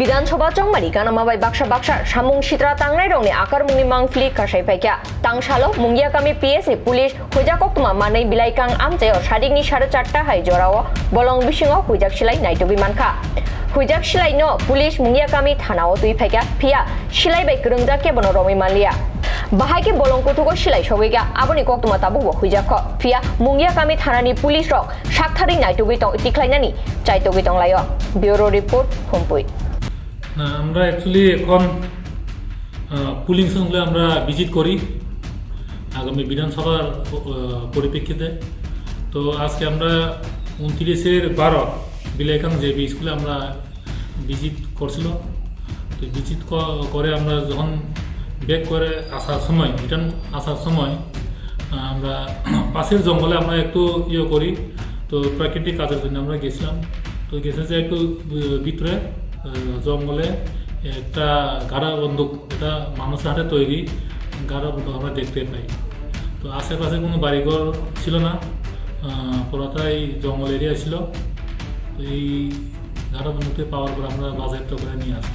বিধানসভা চংমারি গানামাবাই বাক্সা বাক্সার সামুং সিত্রা তাংনাই রংनि आकार मुंनि मांगफ्लि कासाय फाइका तांसालो मुंगिया गामि पिएसए पुलिस हुइजाकक्तमा मानै बिलाइकां आमजायाव सादिकनि 4:30 हाय जराव बलं बिसिङाव हुइजाक सिलाय नायटुबि मानखा हुइजाक सिलायनो पुलिस मुंगिया गामि थानाव दुइ फाइका फिया सिलायबाय गोरोंजा केबनो रमै मालिया बाहायके बलं कुथुको सिलाय सगैगा आबनि कक्तमा ताबुबो हुइजाक फिया मुंगिया गामि थानानि पुलिस रक साकथारि नायटुबि तं तिख्लायनानि चाइटुबि तंलायो ब्यूरो रिपोर्ट हुमपुइ না আমরা অ্যাকচুয়ালি এখন পুলিং সঙ্গে আমরা ভিজিট করি আগামী বিধানসভার পরিপ্রেক্ষিতে। তো আজকে আমরা 29/12 বিলাইকাং জেবি স্কুলে আমরা ভিজিট করছিল। তো ভিজিট করে আমরা যখন ব্যাক করে আসার সময় রিটার্ন আসার সময় আমরা পাশের জঙ্গলে আমরা একটু করি। তো প্রাকৃতিক কাজের জন্য আমরা গেছিলাম। তো গেছে যে একটু ভিতরে জঙ্গলে একটা গাড়া বন্দুক, এটা মানুষের হাতে তৈরি গাড়া বন্দুক আমরা দেখতে পাই। তো আশেপাশে কোনো বাড়িঘর ছিল না, পুরোটাই জঙ্গল এরিয়া ছিল। তো এই গাড়া বন্দুকটি পাওয়ার পর আমরা বাজেয়াপ্ত করে নিয়ে আসি।